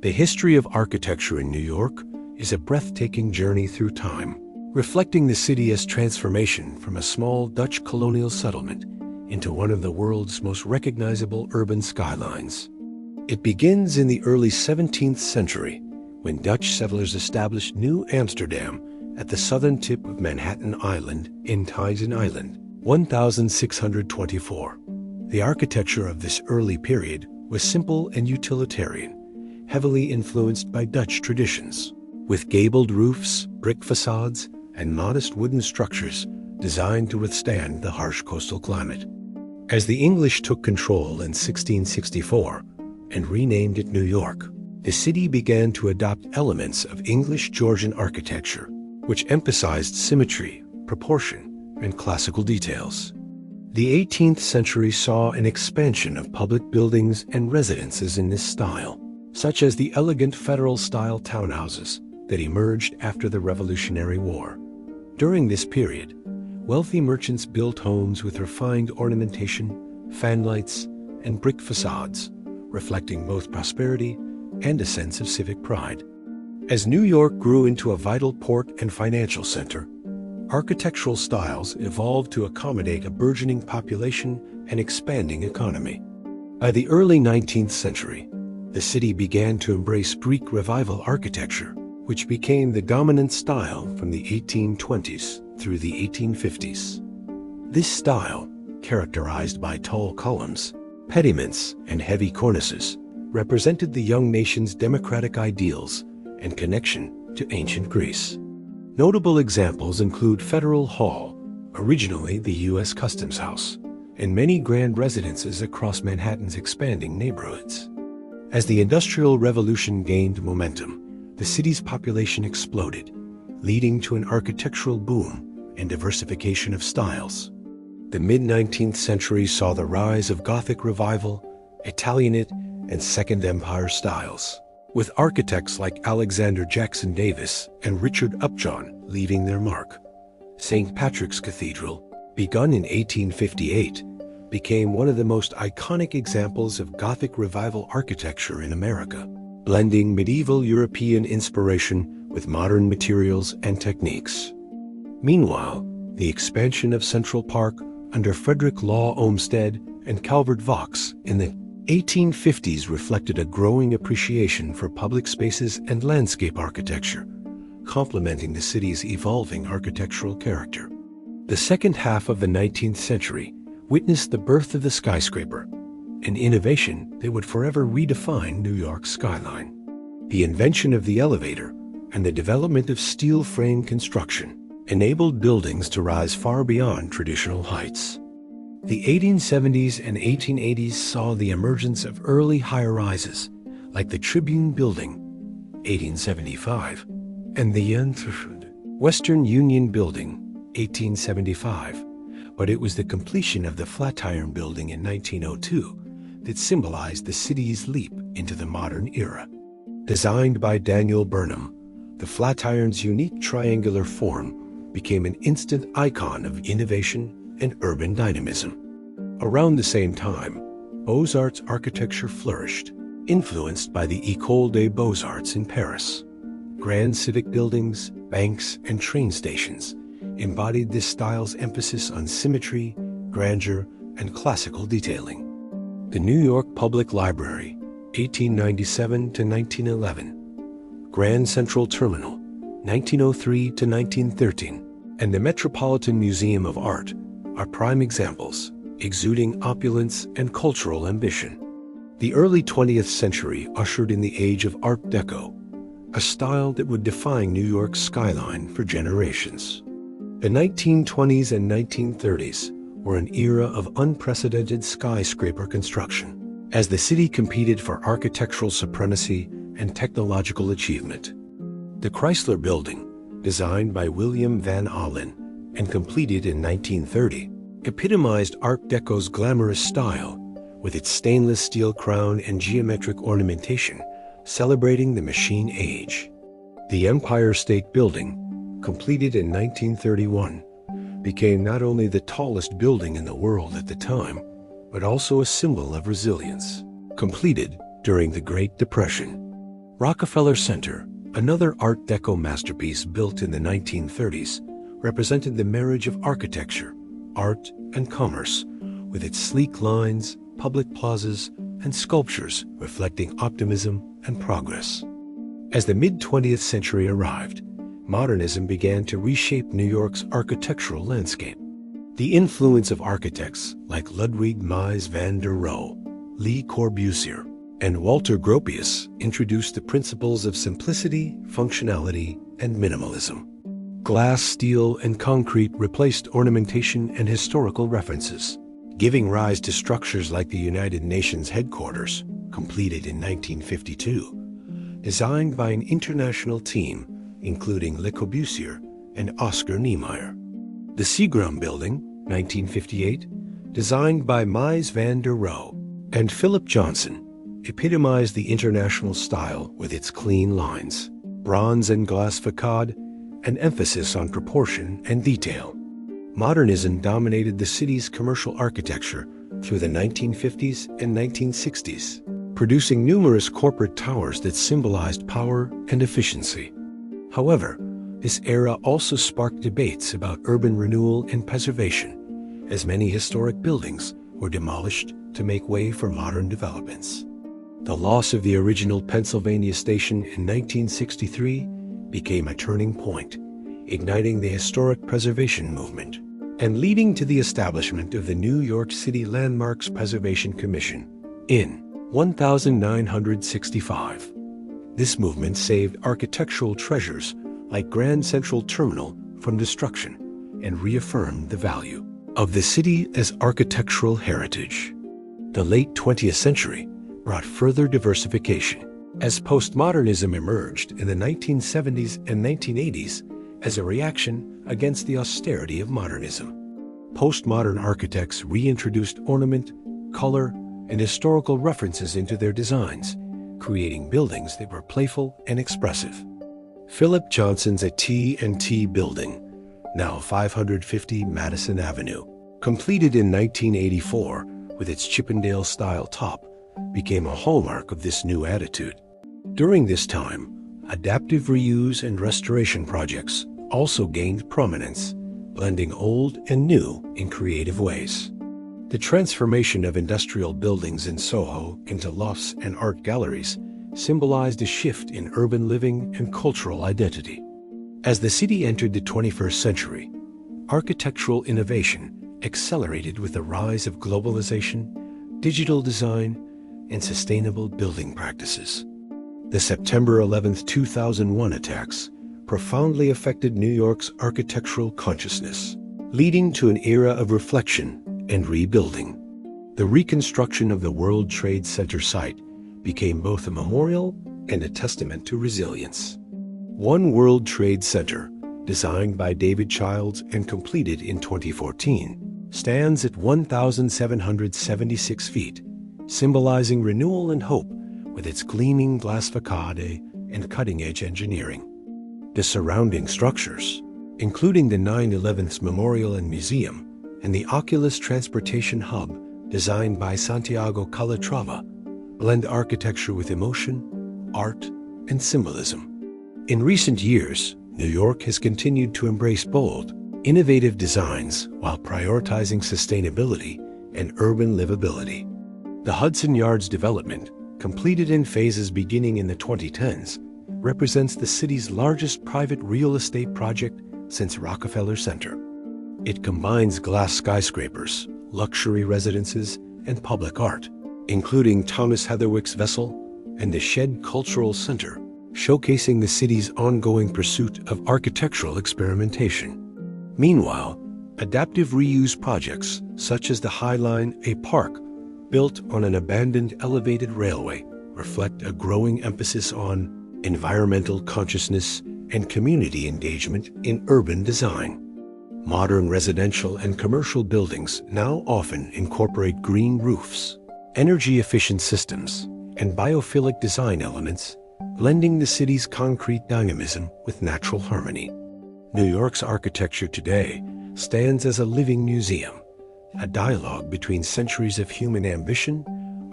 The history of architecture in New York is a breathtaking journey through time, reflecting the city as transformation from a small Dutch colonial settlement into one of the world's most recognizable urban skylines. It begins in the early 17th century when Dutch settlers established New Amsterdam at the southern tip of Manhattan Island in Staten Island, 1624. The architecture of this early period was simple and utilitarian, heavily influenced by Dutch traditions, with gabled roofs, brick facades, and modest wooden structures designed to withstand the harsh coastal climate. As the English took control in 1664 and renamed it New York, the city began to adopt elements of English Georgian architecture, which emphasized symmetry, proportion, and classical details. The 18th century saw an expansion of public buildings and residences in this style, such as the elegant federal-style townhouses that emerged after the Revolutionary War. During this period, wealthy merchants built homes with refined ornamentation, fanlights, and brick facades, reflecting both prosperity and a sense of civic pride. As New York grew into a vital port and financial center, architectural styles evolved to accommodate a burgeoning population and expanding economy. By the early 19th century, the city began to embrace Gothic Revival architecture, which became the dominant style from the 1820s through the 1850s. This style, characterized by tall columns, pediments, and heavy cornices, represented the young nation's democratic ideals and connection to ancient Greece. Notable examples include Federal Hall, originally the U.S. Customs House, and many grand residences across Manhattan's expanding neighborhoods. As the Industrial Revolution gained momentum, the city's population exploded, leading to an architectural boom and diversification of styles. The mid-19th century saw the rise of Gothic Revival, Italianate, and Second Empire styles, with architects like Alexander Jackson Davis and Richard Upjohn leaving their mark. St. Patrick's Cathedral, begun in 1858, became one of the most iconic examples of Gothic Revival architecture in America, blending medieval European inspiration with modern materials and techniques. Meanwhile, the expansion of Central Park under Frederick Law Olmsted and Calvert Vaux in the 1850s reflected a growing appreciation for public spaces and landscape architecture, complementing the city's evolving architectural character. The second half of the 19th century witnessed the birth of the skyscraper, an innovation that would forever redefine New York's skyline. The invention of the elevator and the development of steel frame construction enabled buildings to rise far beyond traditional heights. The 1870s and 1880s saw the emergence of early high-rises like the Tribune Building, 1875, and the Western Union Building, 1875, but it was the completion of the Flatiron Building in 1902 that symbolized the city's leap into the modern era. Designed by Daniel Burnham, the Flatiron's unique triangular form became an instant icon of innovation and urban dynamism. Around the same time, Beaux-Arts architecture flourished, influenced by the École des Beaux-Arts in Paris. Grand civic buildings, banks, and train stations embodied this style's emphasis on symmetry, grandeur, and classical detailing. The New York Public Library, 1897 to 1911, Grand Central Terminal, 1903 to 1913, and the Metropolitan Museum of Art are prime examples, exuding opulence and cultural ambition. The early 20th century ushered in the age of Art Deco, a style that would define New York's skyline for generations. The 1920s and 1930s were an era of unprecedented skyscraper construction, as the city competed for architectural supremacy and technological achievement. The Chrysler Building, designed by William Van Allen and completed in 1930, epitomized Art Deco's glamorous style with its stainless steel crown and geometric ornamentation, celebrating the machine age. The Empire State Building, completed in 1931, became not only the tallest building in the world at the time, but also a symbol of resilience, completed during the Great Depression. Rockefeller Center, another Art Deco masterpiece built in the 1930s, represented the marriage of architecture, art, and commerce, with its sleek lines, public plazas, and sculptures reflecting optimism and progress. As the mid-20th century arrived, modernism began to reshape New York's architectural landscape. The influence of architects like Ludwig Mies van der Rohe, Le Corbusier, and Walter Gropius introduced the principles of simplicity, functionality, and minimalism. Glass, steel, and concrete replaced ornamentation and historical references, giving rise to structures like the United Nations headquarters, completed in 1952, designed by an international team including Le Corbusier and Oscar Niemeyer. The Seagram Building, 1958, designed by Mies van der Rohe and Philip Johnson, epitomized the international style with its clean lines, bronze and glass facade, and emphasis on proportion and detail. Modernism dominated the city's commercial architecture through the 1950s and 1960s, producing numerous corporate towers that symbolized power and efficiency. However, this era also sparked debates about urban renewal and preservation, as many historic buildings were demolished to make way for modern developments. The loss of the original Pennsylvania station in 1963 became a turning point, igniting the historic preservation movement and leading to the establishment of the New York City Landmarks Preservation Commission in 1965. This movement saved architectural treasures like Grand Central Terminal from destruction and reaffirmed the value of the city as architectural heritage. The late 20th century brought further diversification as postmodernism emerged in the 1970s and 1980s as a reaction against the austerity of modernism. Postmodern architects reintroduced ornament, color, and historical references into their designs, creating buildings that were playful and expressive. Philip Johnson's T&T building, now 550 Madison Avenue, completed in 1984 with its Chippendale-style top, became a hallmark of this new attitude. During this time, adaptive reuse and restoration projects also gained prominence, blending old and new in creative ways. The transformation of industrial buildings in Soho into lofts and art galleries symbolized a shift in urban living and cultural identity. As the city entered the 21st century, architectural innovation accelerated with the rise of globalization, digital design, and sustainable building practices. The September 11, 2001 attacks profoundly affected New York's architectural consciousness, leading to an era of reflection and rebuilding. The reconstruction of the World Trade Center site became both a memorial and a testament to resilience. One World Trade Center, designed by David Childs and completed in 2014, stands at 1,776 feet, symbolizing renewal and hope with its gleaming glass facade and cutting-edge engineering. The surrounding structures, including the 9/11 Memorial and Museum and the Oculus Transportation Hub designed by Santiago Calatrava, blend architecture with emotion, art, and symbolism. In recent years, New York has continued to embrace bold, innovative designs while prioritizing sustainability and urban livability. The Hudson Yards development, completed in phases beginning in the 2010s, represents the city's largest private real estate project since Rockefeller Center. It combines glass skyscrapers, luxury residences, and public art, including Thomas Heatherwick's Vessel and the Shed Cultural Center, showcasing the city's ongoing pursuit of architectural experimentation. Meanwhile, adaptive reuse projects such as the High Line, a park built on an abandoned elevated railway, reflect a growing emphasis on environmental consciousness and community engagement in urban design. Modern residential and commercial buildings now often incorporate green roofs, energy-efficient systems, and biophilic design elements, blending the city's concrete dynamism with natural harmony. New York's architecture today stands as a living museum, a dialogue between centuries of human ambition,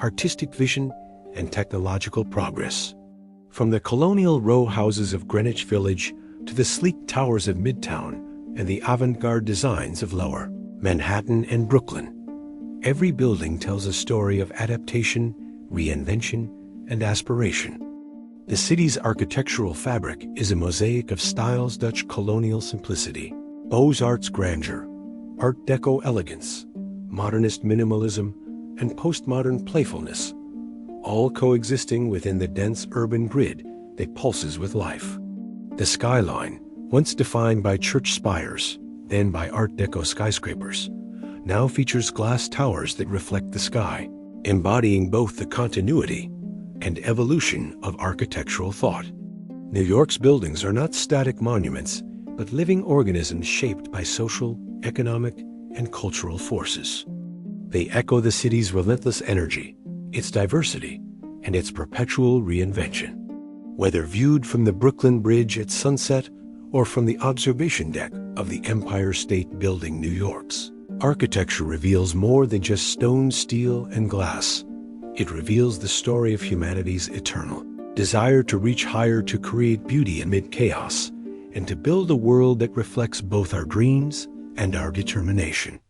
artistic vision, and technological progress. From the colonial row houses of Greenwich Village to the sleek towers of Midtown and the avant-garde designs of Lower Manhattan and Brooklyn, every building tells a story of adaptation, reinvention, and aspiration. The city's architectural fabric is a mosaic of styles: Dutch colonial simplicity, Beaux-Arts grandeur, Art Deco elegance, modernist minimalism, and postmodern playfulness, all coexisting within the dense urban grid that pulses with life. The skyline, once defined by church spires, then by Art Deco skyscrapers, now features glass towers that reflect the sky, embodying both the continuity and evolution of architectural thought. New York's buildings are not static monuments, but living organisms shaped by social, economic, and cultural forces. They echo the city's relentless energy, its diversity, and its perpetual reinvention. Whether viewed from the Brooklyn Bridge at sunset or from the observation deck of the Empire State Building, New York's architecture reveals more than just stone, steel, and glass. It reveals the story of humanity's eternal desire to reach higher, to create beauty amid chaos, and to build a world that reflects both our dreams and our determination.